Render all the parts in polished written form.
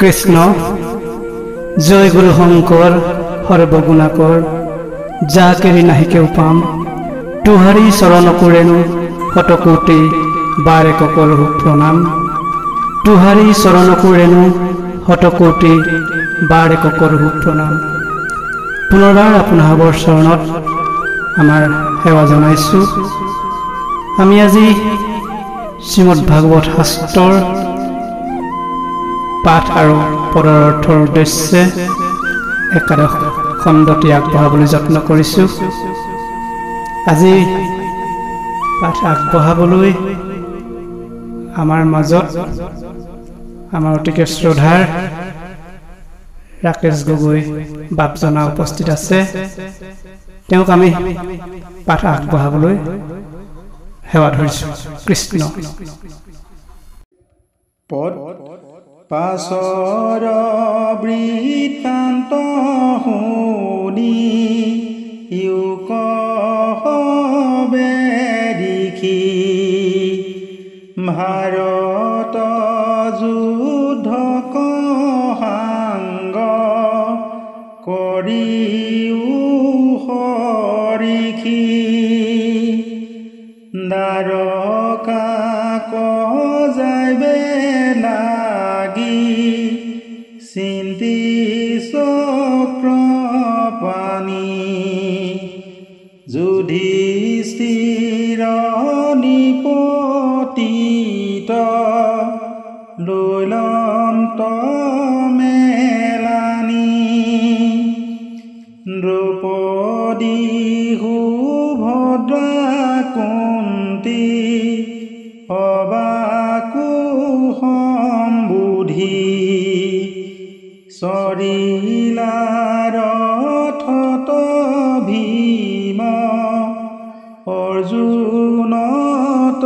কৃষ্ণ জয় গুৰু শঙ্কৰ সৰ্বগুণাকৰ যা কেৰি নাহিকেও পাম তোহাৰি চৰণকো ৰেণু শতকোটি বাৰে ককৰহু প্ৰণাম তোহাৰি চৰণকো ৰেণু শতকোটি বাৰে ককৰহু প্ৰণাম। পুনৰবাৰ আপোনালোকৰ চৰণত আমাৰ সেৱা জনাইছোঁ। আমি আজি শ্ৰীমদ ভাগৱত শাস্ত্ৰৰ পাঠ আৰু পদৰ অৰ্থৰ উদ্দেশ্যে একাদশ খণ্ডটি আগবঢ়াবলৈ যত্ন কৰিছোঁ। আজি পাঠ আগবঢ়াবলৈ আমাৰ মাজত আমাৰ অতিকে শ্ৰদ্ধাৰ ৰাকেশ গগৈ বাপজনা উপস্থিত আছে। তেওঁক আমি পাঠ আগবঢ়াবলৈ সেৱা ধৰিছোঁ। কৃষ্ণ। পদ পাছৰ বৃত্তান্ত শুনি ইউক দেখি ভাৰত যুদ্ধ সাংগ কৰিও সৰিখি দ্বাৰকা কজাইবে লাগি চিন্তি চক্ৰ পানী যুধিষ্ঠিৰ নিপতিত লৈলন্ত মেলানি দ্ৰৌপদী সুভদ্ৰা কুন্তি অবাকু সম্বুধি চৰিলা ৰথত ভীম অৰ্জুনত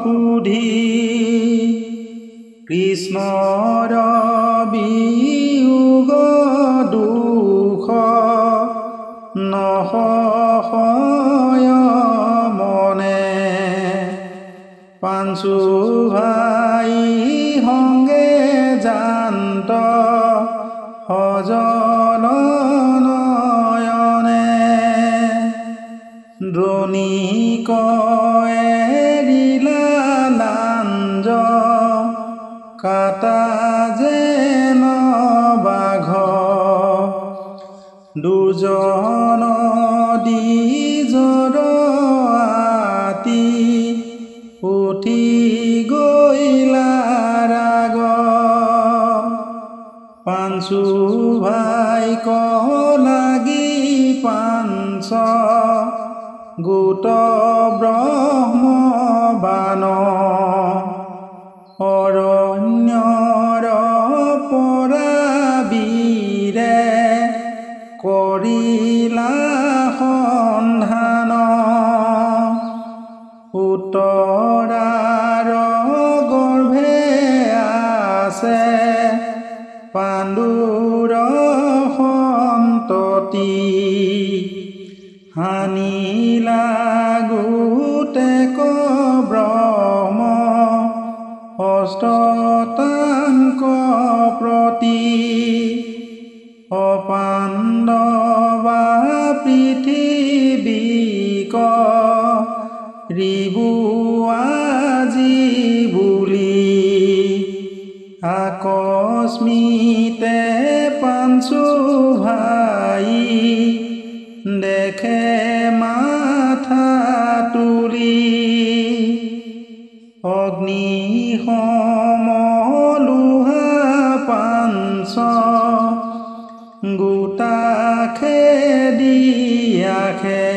সুধি কৃষ্ণৰ বিয়োগ দুখ নহয় মনে পাঞ্চু ভাই সংগে জান্ত সজন নয়নে দ্ৰোণীক এৰিলা লাঞ্জ কাটা যেন বাঘ দুৰ্জন দ্বিজৰ আতি উঠি গৈলা ৰাগ পাঞ্চু ভাই লাগি পাঞ্চ গোট ব্ৰহ্ম বান অৰণ্যৰ পৰা বীৰে কৰিলা সন্ধান উত্তৰাৰ গৰ্ভে আছে পাণ্ডুৰ সন্ততি হানিলা গোটেক ব্ৰহ্ম অষ্টতাংক প্ৰতি অপাণ্ডৱা পৃথিৱীক ৰিবুৱাজি বুলি আকস্মিতে পাঞ্চু ভাই দেখে মাথা তুলি অগ্নি সমলোহা পাঞ্চ গোটা খেদি আখে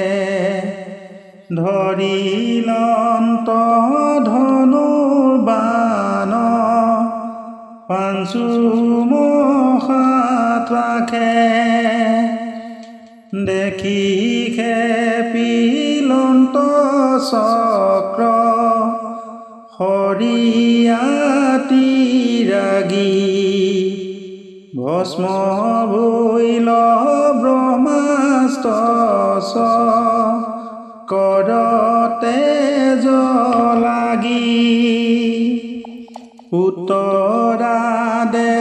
ধৰিলন্ত ধনুৰ্বাণ পাঞ্চু মুখাত ৰাখে দেখি খেপিলন্ত চক্ৰ হৰিয়াতি ৰাগি ভস্ম ভৈল ব্ৰহ্মাস্ত্ৰ কৰতে লাগি উত্তৰা দে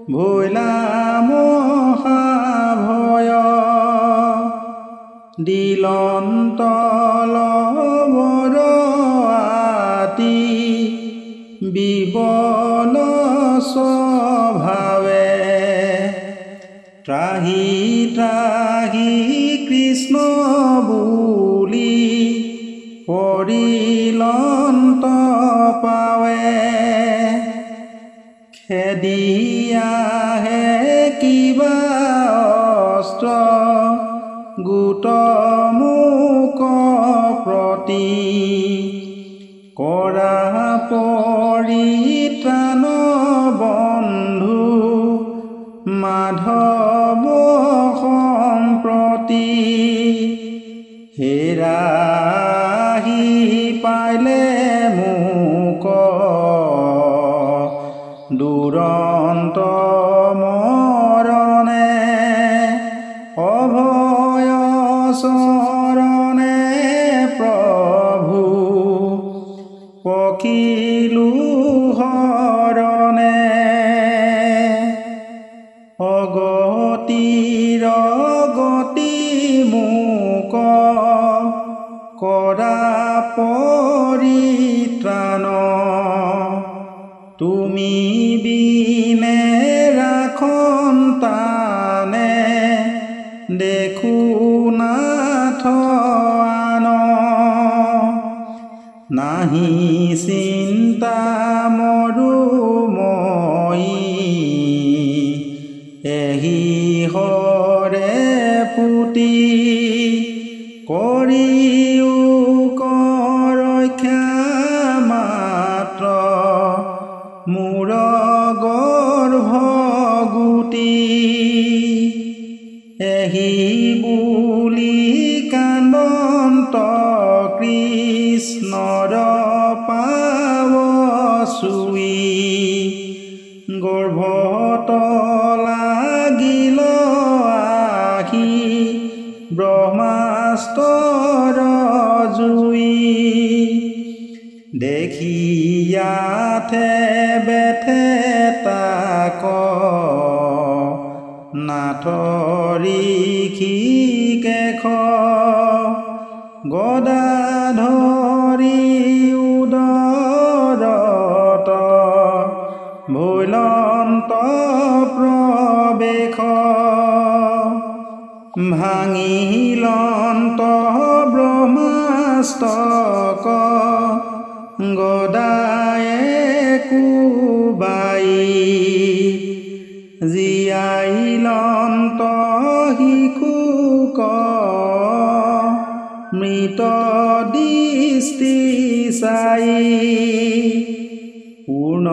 ভৈলা মহাভয় দিলন্ত লবৰ আতি বিবল স্বভাৱে ত্ৰাহি ত্ৰাহি কৃষ্ণ বুলি পৰিলন্ত পাৱে খেদিয়াহে কিবা অস্ত্ৰ গোট মুক প্ৰতি কৰা পৰিত্ৰাণ বন্ধু মাধৱ সম্প্ৰতি হেৰাহি পাইলে মোক দুৰন্ত মৰণে অভয় চৰণে প্ৰভু পকিলো হৰণে অগতিৰ গতি মোক কৰা পৰিত্ৰাণ তুমি বিনে ৰাখন তানে দেখো নাথ আন নাহি চিন্তা মৰু মই এহি হৰে পুতি কৰিও ৰক্ষা মাত্ৰ মোৰ গৰ্ভগুটি এহি বুলি কান্দন্ত কৃষ্ণৰ পাৱ চুই গৰ্ভত লাগিল আহি ব্ৰহ্মাস্তৰ জুই দেখিয়াথে বেথে তাক নাথৰি ঋষিকেশ গদাধৰি উদৰত ভৈলন্ত প্ৰবেশ ভাঙিলন্ত ব্ৰহ্মাস্তক গদায়ে কোবাই জীয়াইলন্ত শিশুক মৃত দৃষ্টি চাই পূৰ্ণ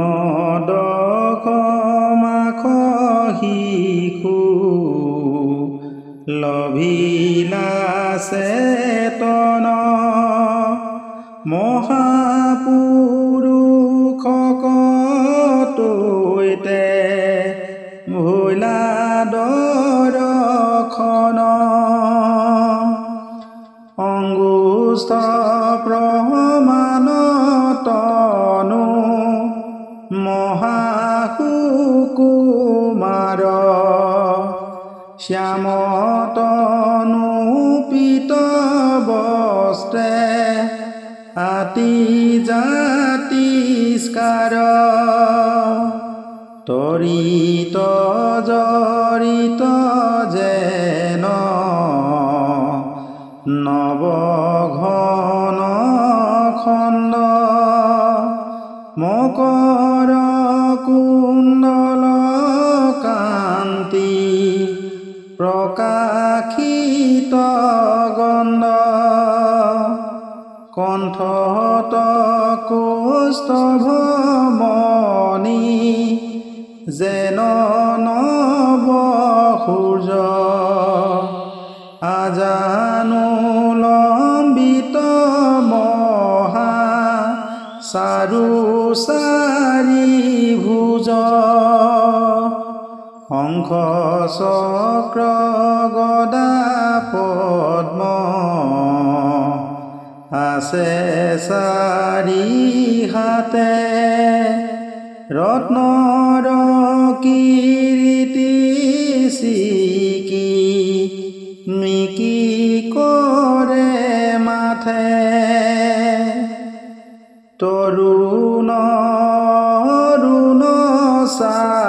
দশ মাখ শিশু লভিলা চেতন মহাপুৰুষক তৈতে ভৈলা দৰ্শন অঙ্গুষ্ঠ প্ৰমাণ তনু মহাসুকুমাৰ শ্যাম তনু পীত বস্ত্ৰে আতি জাতিস্কাৰ তৰিত জৰিত যেন নৱঘন খণ্ড মকৰ কুণ্ডল কান্তি প্ৰকাশিত গন্ধ কণ্ঠত কৌস্তভ মণি যেন নৱ সূৰ্য আজানুলম্বিত মহা চাৰু চাৰি ভুজ শংখ চক্ৰ গদা পদ্ম আছে চাৰি হাতে ৰত্নৰ কি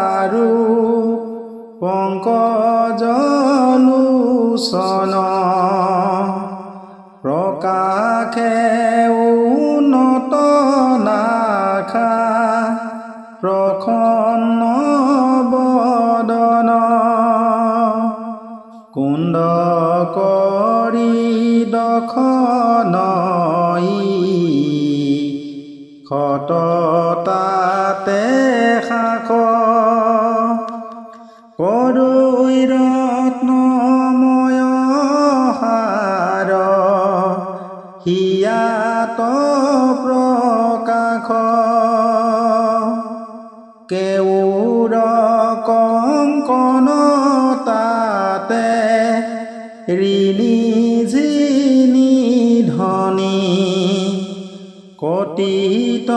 আৰু পংকজলোচন প্ৰকাশে উন্নত নাখা প্ৰসন্ন বদন কুণ্ড কৰি দখনই সততাতে শাখ কৰৈ ৰত্নময় হাৰ হিয়াত প্ৰকাশ কেউৰ কংকন তাতে ঋণী জিনি ধনী কটিত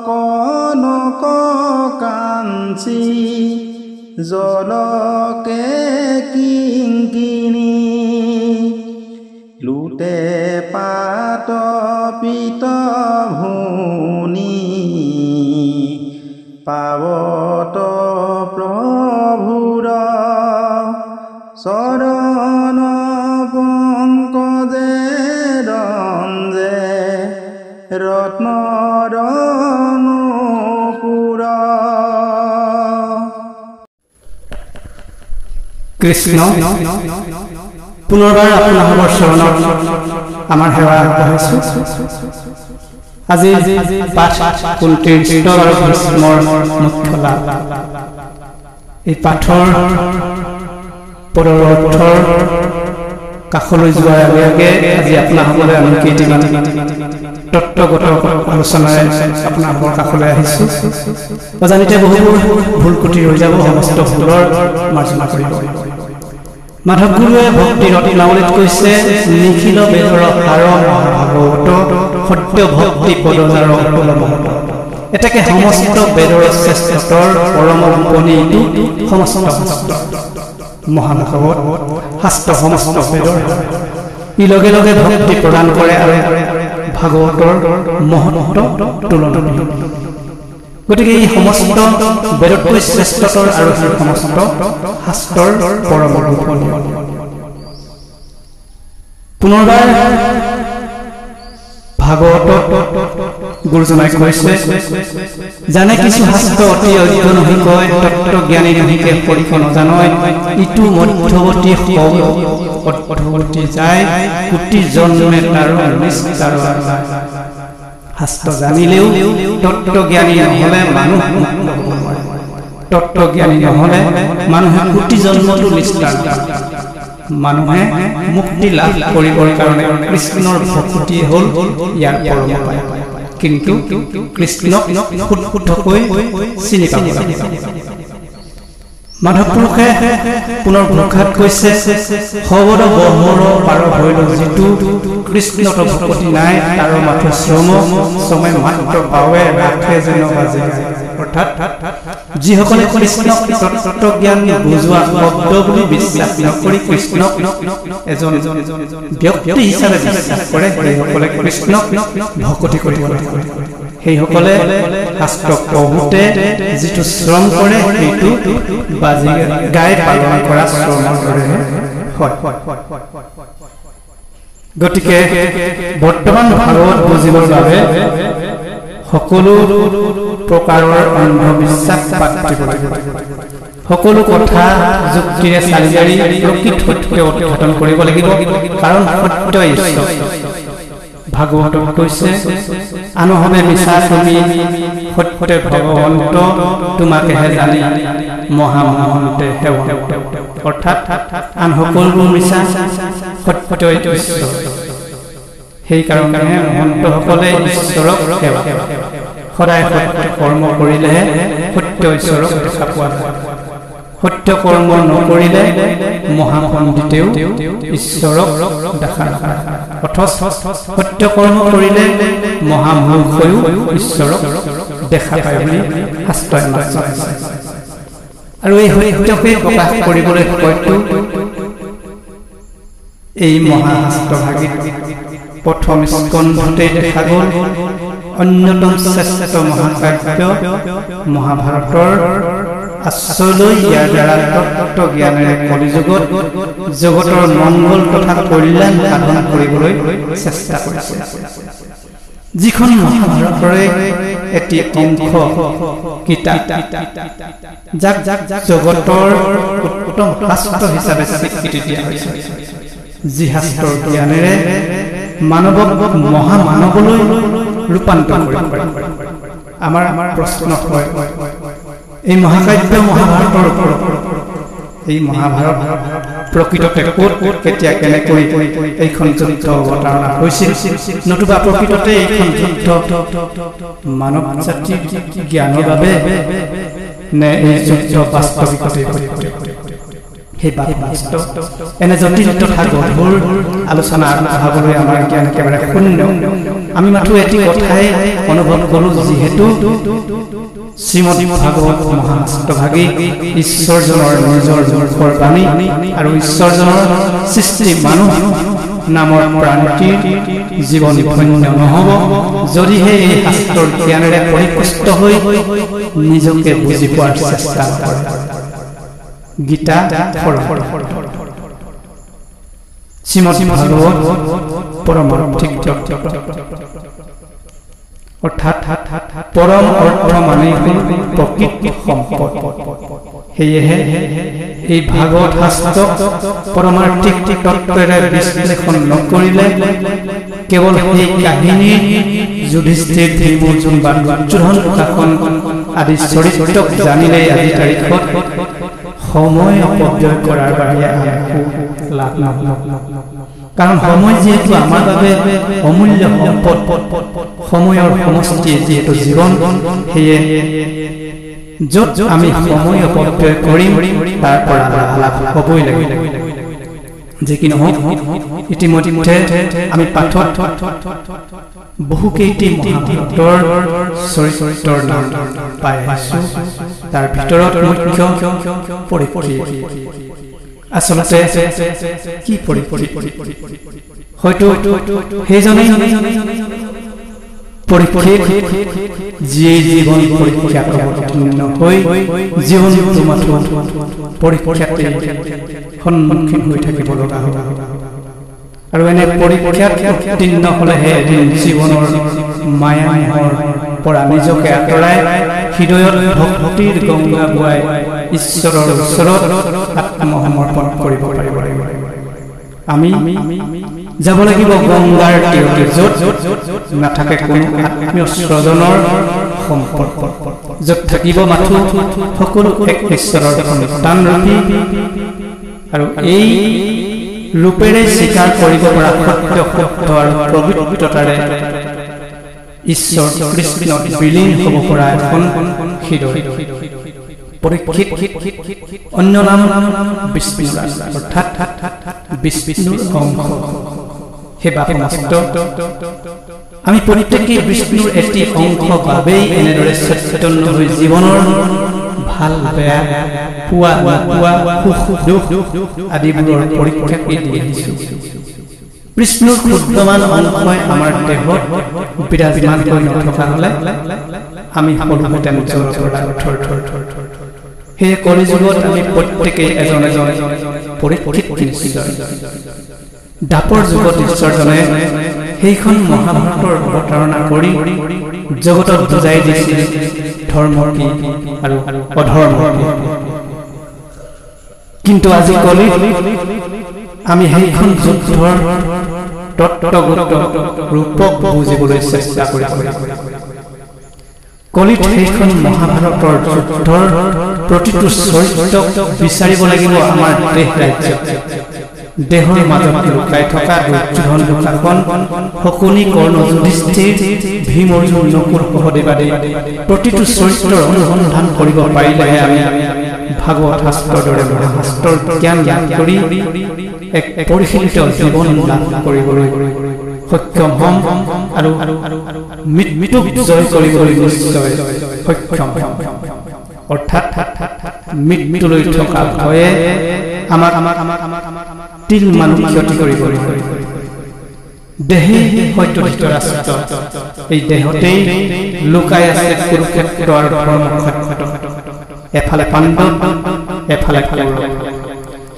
কনক কাঞ্চি জলকে কিংকিণী লুটে পাত পিত ভূনি পাৱত প্ৰভুৰ চৰণ পংকজে ৰঞ্জে ৰত্নৰ নূপুৰ কৃষ্ণ পুনৰবাৰ আপোনালোকৰ চৰণত আমাৰ সেৱা আগবঢ়াইছোঁ। আজি পাঠ কুন্তীৰ ষ্টল আৰু ভীষ্মৰ মুখ্য লাভ। এই পাঠৰ পদৰ অৰ্থৰ কাষলৈ যোৱাৰ আগে আগে আজি আপোনালোকলৈ আমি কেইটিমান তত্ত্বগত আলোচনাৰে আপোনালোকৰ কাষলৈ আহিছোঁ। অজানিতে বহুবোৰ ভুল ক্ৰুটি হৈ যাব, সমস্ত ভুলৰ মাৰ্জনা কৰিব। মাধৱ গুৰুৱে ভক্তি ৰত্নাৱলীত কৈছে, নিখিল বেদৰ সাৰ মহাভাগৱত সত্য ভক্তি পদজাৰ অতুল মহত। এটাকে সমস্ত বেদৰ শ্ৰেষ্ঠতৰ পৰম ৰূপণী সমস্ত শাস্ত্ৰ মহাভাগৱত শাস্ত্ৰ সমস্ত বেদৰ ই লগে লগে ভক্তি প্ৰদান কৰে আৰু ভাগৱতৰ মহত্ব তুলনীয়। গতিকে এই সমস্ত বেদতকৈ শ্ৰেষ্ঠতৰ আৰু সমস্ত শাস্ত্ৰৰ পৰম ৰূপণীয়। পুনৰবাৰ ভাগৱতত গুৰুজনাই কৈছে, জানে কিছু শাস্ত্ৰ অতি অজ্ঞ নহি কয়, তত্ত্বজ্ঞানী নহিকে পৰীক্ষ নজানয়, ইটো মধ্যৱৰ্তী অধ্যৱৰ্তী যায়, কোটি জন্মে তাৰো নিস্তাৰ। শাস্ত্ৰ জানিলেও তত্ত্বজ্ঞানী নহলে মানুহ মুক্ত হ'ব নোৱাৰে। তত্ত্বজ্ঞানী নহলে মানুহে কোটি জন্মটো নিস্তাৰ। মানুহে মুক্তি লাভ কৰিবৰ কাৰণে কৃষ্ণৰ ভক্তি হ'ল ইয়াৰ পৰম উপায়। কিন্তু কৃষ্ণক শুদ্ধকৈ চিনি পাব লাগিব। মাধৱ পুৰুষে পুনৰ ভ্ৰক্ষাত কৈছে, সবদ ব্ৰহ্মৰ পাৰ ভৈল যিটো, কৃষ্ণত ভক্তি নাই তাৰ মাথো শ্ৰম, শ্ৰমে মাত্ৰ পাৱে ৰাখে যেন বাজে। অৰ্থাৎ যিসকলে কৃষ্ণক তত্ত্বজ্ঞান বুজোৱা শব্দ বুলি বিশ্বাস নকৰি কৃষ্ণক এজন ব্যক্তি হিচাপে বিশ্বাস কৰে, সেইসকলে কৃষ্ণক ভক্তি কৰিব লাগিব। সেইসকলে শাস্ত্ৰ পঢ়োতে যিটো শ্ৰম কৰে সেইটো বাজি গাই পালন কৰা শ্ৰমৰ দৰেহে হয়। গতিকে বৰ্তমান ভাগৱত বুজিবৰ বাবে সকলো প্ৰকাৰৰ অন্ধবিশ্বাস বাদ দিব লাগিব। সকলো কথা যুক্তিৰে চালি জাৰি প্ৰকৃত সত্য উদ্ঘাটন কৰিব লাগিব, কাৰণ সত্য ঈশ্বৰ। ভাগৱতত কৈছে, আনহবে মিছা তুমি সত্য ভগৱন্ত, তোমাকেহে জানি মহামহন্তে সেৱন্ত। অৰ্থাৎ আন সকলোবোৰ মিছা, সত্যই ঈশ্বৰ। সেইকাৰণেহে মহন্তসকলে ঈশ্বৰক সেৱা সদায় সত্য কৰ্ম কৰিলেহে সত্য ঈশ্বৰক দেখা পোৱা যায়। সত্য কৰ্ম নকৰিলে মহাপণ্ডিতেও ঈশ্বৰক দেখা নাপায়। অথচ সত্য কৰ্ম কৰিলে মহামহৰ্ষিও ঈশ্বৰক দেখা পায় বুলি শাস্ত্ৰই জনাইছে। আৰু এই সত্যকে প্ৰকাশ কৰিবলৈ হয়তো এই মহাশাস্ত্ৰভাগিত প্ৰথম স্কন্ধতেই দেখা গ'ল অন্যতম শ্ৰেষ্ঠ মহাকাব্য মহাভাৰতৰ আশ্ৰয় লৈ ইয়াৰ দ্বাৰা তত্ত্ব জ্ঞানেৰে কলিযুগত জগতৰ মংগল তথা কল্যাণ সাধন কৰিবলৈ চেষ্টা কৰিছে। যিখন মহাভাৰতৰে এটি অংশ গীতা, যাক জগতৰ উত্তম শাস্ত্ৰ হিচাপে স্বীকৃতি দিয়া হৈছে, যি শাস্ত্ৰৰ জ্ঞানেৰে মানৱক মহামানৱলৈ ৰূপান্তৰ কৰিব পাৰে। আমাৰ প্ৰশ্ন হয়, এই মহাকাব্য মহাভাৰতৰ ওপৰত এই মহাভাৰত প্ৰকৃততে ক'ত কেতিয়া কেনেকৈ এইখন যুদ্ধ অৱতাৰণা হৈছিল, নতুবা প্ৰকৃততে এইখন যুদ্ধ মানৱ জাতিৰ জ্ঞানৰ বাবে নে এই যুদ্ধ বাস্তৱিকতে সেই বাস্তৱ? এনে জটিল তথা গধুৰ আলোচনা আগবঢ়াবলৈ আমাৰ জ্ঞান একেবাৰে শূন্য। আমি মাথো এটি কথাই অনুভৱ কৰোঁ, যিহেতু শ্ৰীমদ ভাগৱত মহাষ্টভাগী ঈশ্বৰজনৰ নিজৰ মুখৰ বাণী আৰু ঈশ্বৰজনৰ সৃষ্টি মানুহ নামৰ প্ৰাণীটিৰ জীৱন ধন্য নহ'ব যদিহে এই শাস্ত্ৰৰ জ্ঞানেৰে পৰিপুষ্ট হৈ নিজকে বুজি পোৱাৰ চেষ্টা কৰে। গীতা শ্ৰীমদ ভাগৱত পৰমাৰ্থিক অৰ্থাৎ পৰম অৰ্থ মানে প্ৰকৃত সম্পদ। সেয়েহে এই ভাগৱত শাস্ত্ৰক পৰমাৰ্থিক তত্ত্বৰে বিশ্লেষণ নকৰিলে কেৱল সেই কাহিনীৰ যুধিষ্ঠিৰ, ভীম, অৰ্জুন বা দুৰ্যোধন শাসন আদি চৰিত্ৰক জানিলেই আজি তাৰিখত সময় অপব্যয় কৰাৰ বাহিৰে একো লাভ নহয়। কাৰণ সময় যিহেতু আমাৰ বাবে অমূল্য সম্পদ, সময়ৰ সমষ্টিয়ে যিহেতু জীৱন, সেয়ে য'ত আমি সময় অপব্যয় কৰিম তাৰ পৰা লাভ হ'বই লাগিব। যে কি নহওক, ইতিমধ্যে আমি পাঠত বহুকেইটি মহাভাৰতৰ চৰিত্ৰৰ নাম পাই আহিছোঁ। তাৰ ভিতৰত মুখ্য পৰীক্ষিত। আচলতে কি পৰীক্ষিত? হয়তো সেইজনেই পৰীক্ষিত যিয়ে জীৱন পৰীক্ষাত অৱতীৰ্ণ হৈ জীৱনটো মাথো পৰীক্ষাতে সন্মুখীন হৈ থাকিব লগা হয়। আৰু এনে পৰীক্ষাত উত্তীৰ্ণ হ'লেহে এদিন জীৱনৰ মায়ামোহৰ পৰা নিজকে আঁতৰাই হৃদয়ত ভক্তিৰ গংগা বোৱাই ঈশ্বৰৰ ওচৰত আত্মসমৰ্পণ কৰিব পাৰিব। আমি যাব লাগিব গংগাৰ তীৰতে, য'ত নাথাকে কোনো আত্মীয় স্বজনৰ সম্পৰ্ক, য'ত থাকিব মাথো সকলো এক ঈশ্বৰৰ সন্তান ৰূপী আৰু এই ৰূপেৰে স্বীকাৰ কৰিব পৰা সত্য সত্য আৰু পবিত্ৰতাৰে ঈশ্বৰ কৃষ্ণত বিলীন হ'ব পৰা এখন হৃদয়। পৰীক্ষিত অন্য নাম বিষ্ণু, অৰ্থাৎ বিষ্ণুৰ অংশ। সেইবাবে আমি প্ৰত্যেকেই বিষ্ণুৰ এটি অংশ বাবেই এনেদৰে চৈতন্য হৈ জীৱনৰ ভাল বেয়া, পোৱা নোপোৱা, সুখ দুখ আদিবোৰৰ পৰীক্ষা দি আহিছোঁ। বিষ্ণুৰ ক্ষুদ্ৰমান অংশই আমাৰ দেহত বিৰাজমান হৈ নথকা হ'লে আমি সকলোহেঁতেন সেয়ে কলিযুগত আমি প্ৰত্যেকেই এজন এজন পৰীক্ষিত নিশ্চয়। দাপৰ যুগত ঈশ্বৰজনে সেইখন মহাভাৰতৰ অৱতাৰণা কৰি জগতক বুজাই দিছিল ধৰ্ম কি আৰু অধৰ্ম কি। কিন্তু আজি কলিত আমি সেইখন যুদ্ধৰ তত্ত্বগত ৰূপক বুজিবলৈ চেষ্টা কৰিব লাগিব। কলিত সেইখন মহাভাৰতৰ যুদ্ধৰ প্ৰতিটো চৰিত্ৰক বিচাৰিব লাগিব আমাৰ দেশ ৰাজ্য। দেহৰ মাজত লুকাই থকা দুৰ্যোধন শাসন, শকুনি, কৰ্ণ, যুধিষ্ঠিৰ, ভীম, অৰ্জুন, নকুল, সহদেৱ আদি প্ৰতিটো চৰিত্ৰৰ অনুসন্ধান কৰিব পাৰিলেহে আমি ভাগৱত শাস্ত্ৰৰ দৰে মহাশাস্ত্ৰৰ জ্ঞান লাভ কৰি এক পৰিশীলিত জীৱন লাভ কৰিবলৈ সক্ষম হ'ম আৰু মৃত্যুক জয় কৰিবলৈ নিশ্চয় সক্ষম হ'ম। অৰ্থাৎ মৃত্যুলৈ থকা ভয়ে আমাক তিল মানুহ ক্ষতি কৰিব। দেহে হয়তো ধৃতৰাষ্ট্ৰ, এই দেহতেই লুকাই আছে কুৰুক্ষেত্ৰ আৰু ধৰ্মক্ষেত্ৰ। এফালে পাণ্ডৱ এফালে কৌৰৱ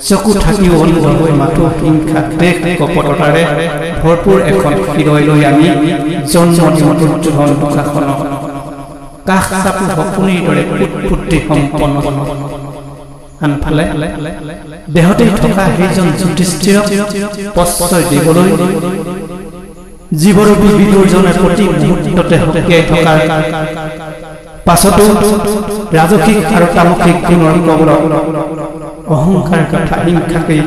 চকু থাকিও অন্ধ হৈ মাথো হিংসা দেশ কপটতাৰে ভৰপূৰ এখন হৃদয় লৈ আমি জন্ম দিওঁ দুৰ্যোধন দুঃশাসনক কাষ চাপো সপোনিৰ দৰে উৎপত্তি সম্পন্ন আনফালে দেহতে থকা সেইজন যুধিষ্ঠিৰক প্ৰশ্ৰয় দিবলৈ জীৱৰ বিদুৰজনে প্ৰতি মুহূৰ্ততে সকীয়াই থকাৰ পাছতো ৰাজসিক আৰু তামসিক গুণৰ কবলত অহংকাৰ কথা হিংসাকেই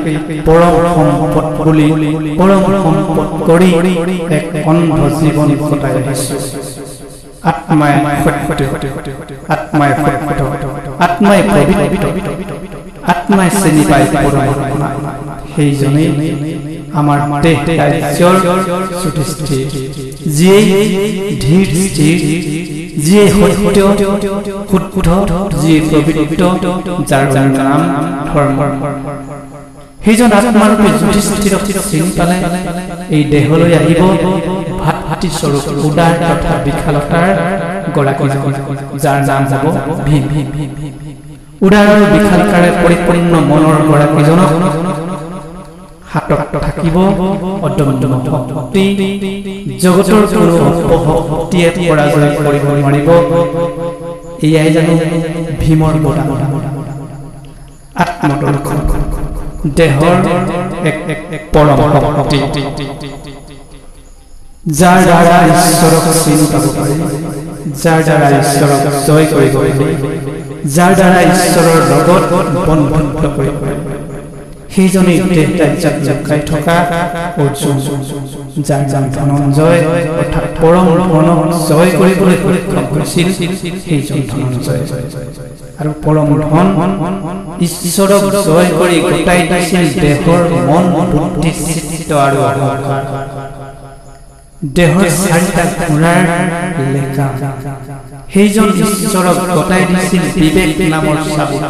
পৰম সম্পদ বুলি পৰম সম্পদ কৰি এক অন্ধ জীৱন কটাই আহিছে আত্মাই সত্য আত্মাই সত্য আত্মাই পবিত্ৰ আত্মাই চিনি পাই পৰমাত্মা সেইজনেই আমাৰ দেহ ৰাজ্যৰ যুধিষ্ঠিৰ যিয়ে ধীৰ স্থিৰ যিয়ে সত্য শুদ্ধ যিয়ে পবিত্ৰ যাৰ নাম ধৰ্ম সেইজন আত্মাৰূপী যুধিষ্ঠিৰক চিনি পালে এই দেহলৈ আহিব ভাত ভাতি স্বৰূপ উদাৰ তথা বিশালতাৰ গৰাকী যাৰ নাম যাব ভীম উদাৰ আৰু বিশালতাৰে পৰিপূৰ্ণ মনৰ গৰাকীজনক হাতত থাকিব অদম্য শক্তি জগতৰ কোনো শক্তিয়ে পৰাজয় কৰিব নোৱাৰিব এয়াই জানো ভীমৰ বৰা আত্মদৰ্শন দেহৰ এক পৰম শক্তি যাৰ দ্বাৰা ঈশ্বৰক চিনি পাব পাৰি যাৰ দ্বাৰা ঈশ্বৰক জয় কৰিব পাৰি যাৰ দ্বাৰা ঈশ্বৰৰ লগত বন্ধুত্ব কৰিব পাৰি সেইজনেই দেহ ৰাজ্যত জগাই থকা অৰ্জুন যাৰ নাম ধনঞ্জয় অৰ্থাৎ পৰম ধনক জয় কৰিবলৈ সক্ষম হৈছিল সেইজন ধনঞ্জয় আৰু পৰম ধন ঈশ্বৰক জয় কৰি গোটাই দিছিল দেহৰ মন বুদ্ধি চিত্ত আৰু অহংকাৰ দেহৰ চাৰিটা ঘোঁৰাৰ লেখা সেইজন ঈশ্বৰক গোটাই দিছিল বিবেক নামৰ চাবুক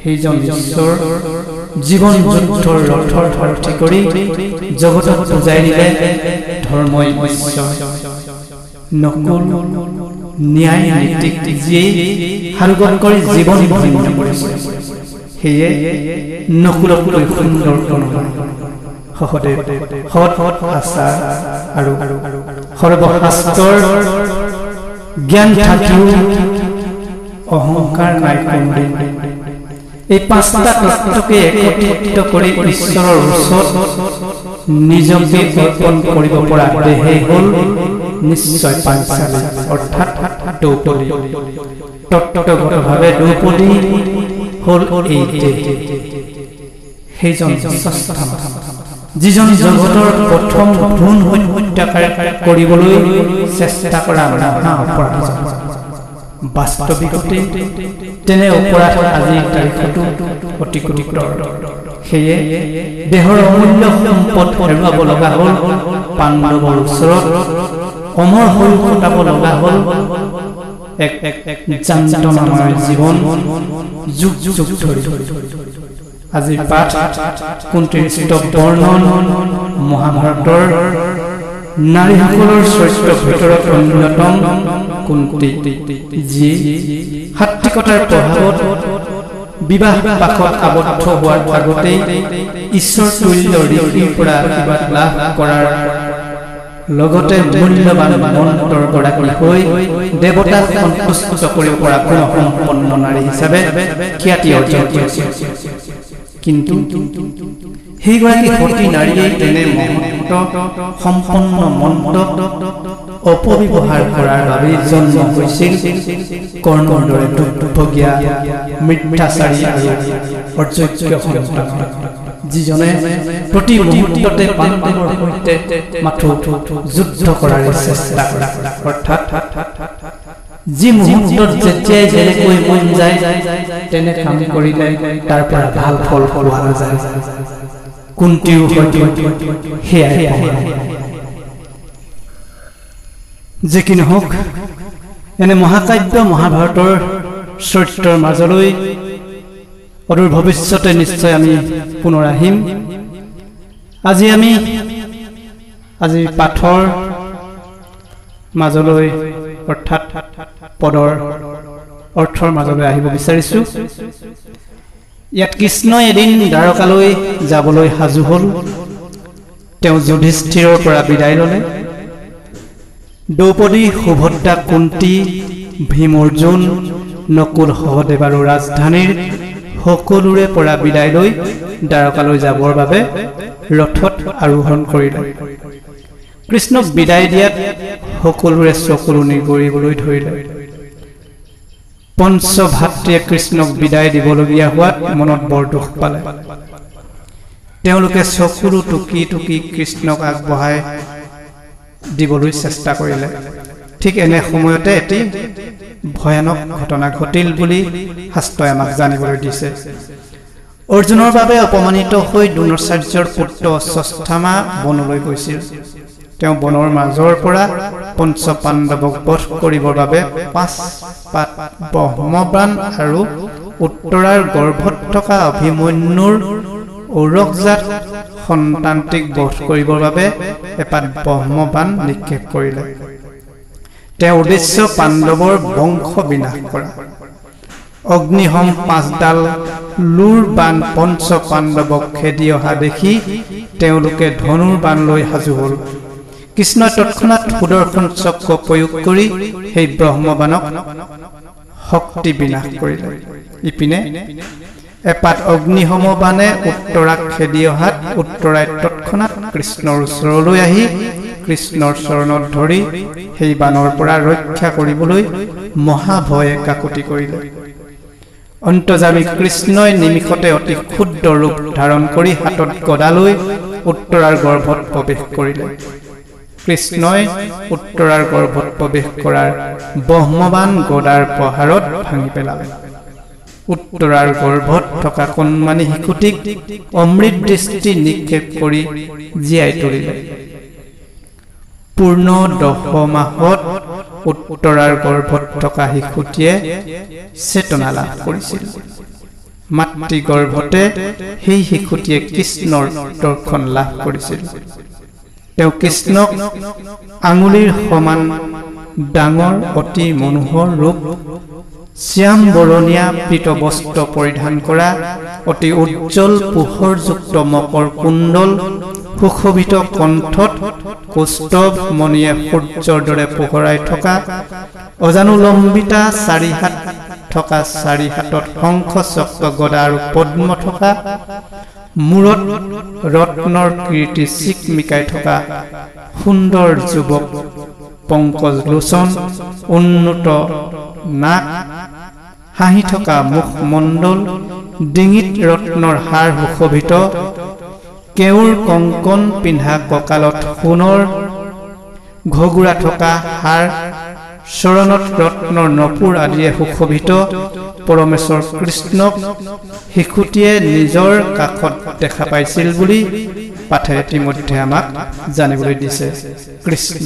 সেইজন ঈশ্বৰ জীৱন যুদ্ধৰ ৰথৰ সাৰথি কৰি জগতক বুজাই দিলে ধৰ্মই ঈশ্বৰ নকুল ন্যায় নীতিক যিয়ে সাৰোগত কৰি জীৱন ধন্য কৰিছে সেয়ে নকুলতকৈ সুন্দৰ সহদেৱ সৎ আচাৰ আৰু সৰ্বশাস্ত্ৰৰ জ্ঞান থাকিও অহংকাৰ নাই কোনোদিন এই পাঁচটা তত্ত্বকে একত্ৰিত কৰি ঈশ্বৰৰ ওচৰত নিজকে অৰ্পণ কৰিব পৰা দেহেই হ'ল নিশ্চয় পাঞ্চালী অৰ্থাৎ দ্ৰৌপদী তত্ত্বগতভাৱে দ্ৰৌপদী হ'ল এই দেহ সেইজন যিজন জগতৰ প্ৰথম ভ্ৰূণ হত্যাকাৰী কৰিবলৈ চেষ্টা কৰা মহা অপৰাধী বাস্তৱিকতে তেনে অপৰাধ আজিৰ তাৰিখতো অতি গুৰুতৰ সেয়ে দেহৰ অমূল্য সম্পদ হেৰুৱাব লগা হ'ল পাণ্ডৱৰ ওচৰত অমৰ হৈ কটাব লগা হ'ল এক যান্ত্ৰণাময় জীৱন যুগ যুগ ধৰি আজিৰ পাঠ কুন্তীৰ বৰ্ণন মহাভাৰতৰ নাৰীসকলৰ চৰিত্ৰৰ ভিতৰত অন্যতম কুন্তি যি সাত্বিকতাৰ প্ৰভাৱত বিবাহ পাশত আবদ্ধ হোৱাৰ আগতেই ঈশ্বৰ তুল্য ঋষিৰ পৰা আশীৰ্বাদ লাভ কৰাৰ লগতে মূল্যৱান মন্ত্ৰৰ গৰাকী হৈ দেৱতাক সন্তুষ্ট কৰিব পৰা গুণসম্পন্ন নাৰী হিচাপে খ্যাতি অৰ্জন কৰিছিল কিন্তু সেইগৰাকী সতী নাৰীয়ে তেনে মহত্ব সম্পন্ন মন্ত্ৰক অপব্যৱহাৰ কৰাৰ বাবে জন্ম হৈছিল কৰ্ণৰ দৰে দুৰ্ভগীয়া মিথ্যাচাৰী আৰু অযোগ্য সন্তান যিজনে প্ৰতি মুহূৰ্ততে পাণ্ডৱৰ সৈতে মাথো যুদ্ধ কৰাৰ চেষ্টা কৰে অৰ্থাৎ যি মুহূৰ্তত যেতিয়াই যেনেকৈ মন যায় তেনে কাম কৰিলে তাৰ পৰা ভাল ফল পোৱা নাযায় কুন্তীও হয়তো সেয়াই যে কি নহওক এনে মহাকাব্য মহাভাৰতৰ চৰিত্ৰৰ মাজলৈ অদূৰ ভৱিষ্যতে নিশ্চয় আমি পুনৰ আহিম আজি পাঠৰ মাজলৈ অৰ্থাৎ পদৰ অৰ্থৰ মাজলৈ আহিব বিচাৰিছোঁ। ইয়াত কৃষ্ণই এদিন দ্বাৰকালৈ যাবলৈ সাজু হ'ল। তেওঁ যুধিষ্ঠিৰৰ পৰা বিদায় ল'লে। দ্ৰৌপদী, সুভদ্ৰা, কুন্তী, ভীম, অৰ্জুন, নকুল, সহদেৱ আৰু ৰাজধানীৰ সকলোৰে পৰা বিদায় লৈ দ্বাৰকালৈ যাবৰ বাবে ৰথত আৰোহণ কৰিলে। কৃষ্ণক বিদায় দিয়াত সকলোৰে চকুলনি গৰিবলৈ ধৰিলে। পঞ্চ ভাতৃয়ে কৃষ্ণক বিদায় দিবলগীয়া হোৱাত মনত বৰ দুখ পালে। তেওঁলোকে চকুলো টুকি টুকি কৃষ্ণক আগবঢ়াই দিবলৈ চেষ্টা কৰিলে। ঠিক এনে সময়তে এটি ভয়ানক ঘটনা ঘটিল বুলি শাস্ত্ৰই আমাক জানিবলৈ দিছে। অৰ্জুনৰ বাবে অপমানিত হৈ দ্ৰোণাচাৰ্যৰ পুত্ৰ অশ্বত্থামা বনলৈ গৈছিল। তেওঁ বনৰ মাজৰ পৰা পঞ্চ পাণ্ডৱক বধ কৰিবৰ বাবে 5 পাত ব্ৰহ্মবাণ আৰু উত্তৰাৰ গৰ্ভত থকা অভিমন্যুৰ ঔৰকজাত সন্তান্তিক বধ কৰিবৰ বাবে এপাত ব্ৰহ্মবাণ নিক্ষেপ কৰিলে। তেওঁৰ উদ্দেশ্য পাণ্ডৱৰ বংশ বিনাশ কৰা। অগ্নিহম 5ডাল লুৰ বাণ পঞ্চ পাণ্ডৱক খেদি অহা দেখি তেওঁলোকে ধনুৰ বাণ লৈ সাজু হ'ল। কৃষ্ণই তৎক্ষণাৎ সুদৰ্শন চক্ৰ প্ৰয়োগ কৰি সেই ব্ৰহ্মবাণক শক্তি বিনাশ কৰিলে। ইপিনে এপাত অগ্নিহম বাণে উত্তৰাক খেদি অহাত উত্তৰাই তৎক্ষণাৎ কৃষ্ণৰ ওচৰলৈ আহি কৃষ্ণৰ চৰণত ধৰি সেই বাণৰ পৰা ৰক্ষা কৰিবলৈ মহাভয়ে কাকুতি কৰিলে। অন্তৰ্যামী কৃষ্ণই নিমিষতে অতি ক্ষুদ্ৰ ৰূপ ধাৰণ কৰি হাতত গদা লৈ উত্তৰাৰ গৰ্ভত প্ৰৱেশ কৰিলে। কৃষ্ণই উত্তৰাৰ গৰ্ভত প্ৰৱেশ কৰাৰ ব্ৰহ্মবাণ গদাৰ প্ৰহাৰত ভাঙি পেলালে। উত্তৰাৰ গৰ্ভত থকা কণমানি শিশুটিক অমৃত দৃষ্টি নিক্ষেপ কৰি জীয়াই তুলিলে। পূৰ্ণ 10 মাহত উত্তৰাৰ গৰ্ভত থকা শিশুটিয়ে চেতনা লাভ কৰিছিল। মাতৃ গৰ্ভতে সেই শিশুটিয়ে কৃষ্ণৰ দৰ্শন লাভ কৰিছিল। তেওঁ কৃষ্ণক আঙুলিৰ সমান ডাঙৰ অতি মনোহৰ ৰূপ, শ্যাম বৰণীয়া পীত বস্ত্ৰ পৰিধান কৰা, অতি উজ্জ্বল পোহৰযুক্ত মকৰ কুণ্ডল, সুশোভিত কণ্ঠত কৌস্তভ মণিয়ে সূৰ্যৰ দৰে পোহৰাই থকা, অজানুলম্বিতা 4 হাত থকা, 4 হাতত শংখ চক্ৰ গদা আৰু পদ্ম থকা, মূৰত ৰত্নৰ কীৰ্তি চিকমিকাই থকা সুন্দৰ যুৱক, পংকজ লোচন, উন্নত নাক, হাঁহি থকা মুখমণ্ডল, ডিঙিত ৰত্নৰ হাৰ সুশোভিত, কেউৰ কংকণ পিন্ধা, কঁকালত সোণৰ ঘগুৰা থকা হাৰ, চৰণত ৰত্নৰ নপুৰ আদিয়ে সুশোভিত পৰমেশ্বৰ কৃষ্ণক শিশুটিয়ে নিজৰ কাষত দেখা পাইছিল বুলি পাঠে ইতিমধ্যে আমাক জানিবলৈ দিছে। কৃষ্ণ।